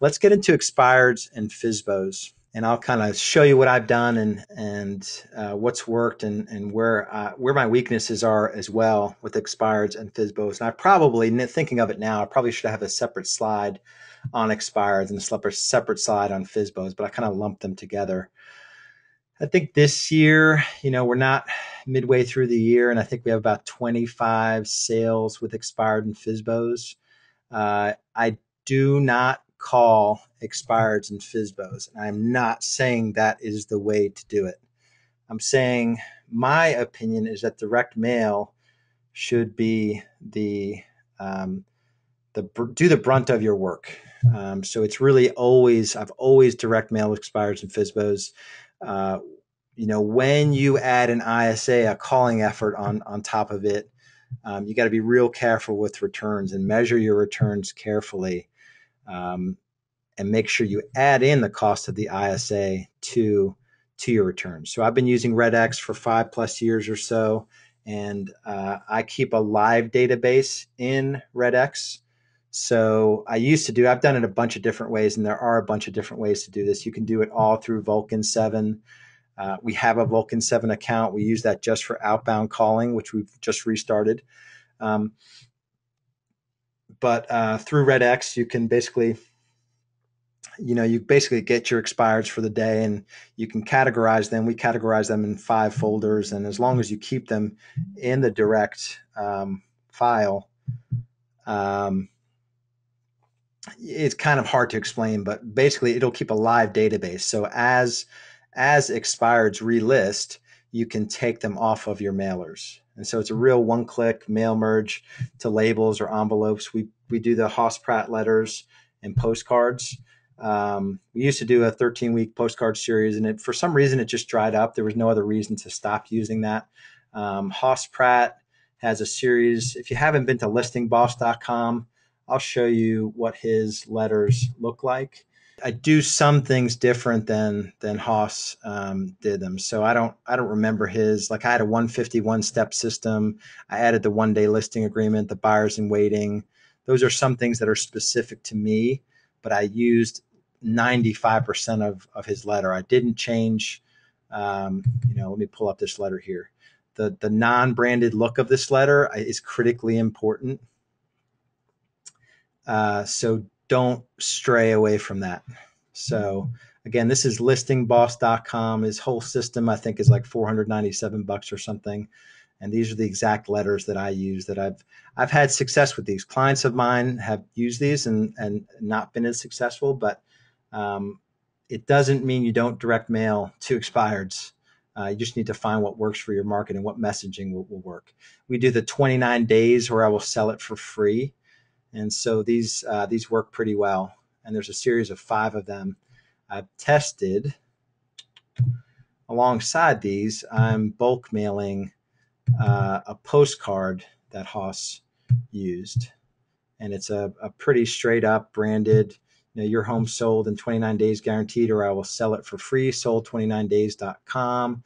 Let's get into expireds and FSBOs, and I'll kind of show you what I've done and what's worked and where my weaknesses are as well with expireds and FSBOs. And I probably, thinking of it now, I probably should have a separate slide on expireds and a separate slide on FSBOs, but I kind of lumped them together. I think this year, we're not midway through the year, and I think we have about 25 sales with expired and FSBOs. I do not call expireds and FSBOs, and I'm not saying that is the way to do it. I'm saying my opinion is that direct mail should be do the brunt of your work. So it's really I've always direct mail expireds and FSBOs. When you add an ISA, a calling effort on top of it, you got to be real careful with returns and measure your returns carefully, and make sure you add in the cost of the ISA to your returns. So I've been using RedX for 5+ years or so, and I keep a live database in RedX. So I've done it a bunch of different ways, and there are a bunch of different ways to do this. You can do it all through Vulcan 7. We have a Vulcan 7 account. We use that just for outbound calling, which we've just restarted. But through RedX, you can basically get your expireds for the day, and you can categorize them. We categorize them in 5 folders, and as long as you keep them in the direct file, it's kind of hard to explain, but basically it'll keep a live database. So as expireds relist, you can take them off of your mailers. And so it's a real one-click mail merge to labels or envelopes. We do the Haas Pratt letters and postcards. We used to do a 13-week postcard series, and for some reason it just dried up. There was no other reason to stop using that. Haas Pratt has a series. If you haven't been to listingboss.com, I'll show you what his letters look like. I do some things different than Haas did them. So I don't remember his. Like, I had a 151 step system. I added the 1-day listing agreement, the buyers in waiting. Those are some things that are specific to me, but I used 95% of his letter. I didn't change. Let me pull up this letter here. The non-branded look of this letter is critically important. So don't stray away from that. So again, this is listingboss.com. His whole system, I think, is like $497 or something. And these are the exact letters that I use, that I've had success with. These clients of mine have used these and not been as successful, but it doesn't mean you don't direct mail to expireds. You just need to find what works for your market and what messaging will work. We do the 29 days where I will sell it for free. And so these work pretty well. And there's a series of 5 of them I've tested. Alongside these, I'm bulk mailing a postcard that Haas used. And it's a pretty straight up branded, your home sold in 29 days guaranteed, or I will sell it for free, sold29days.com.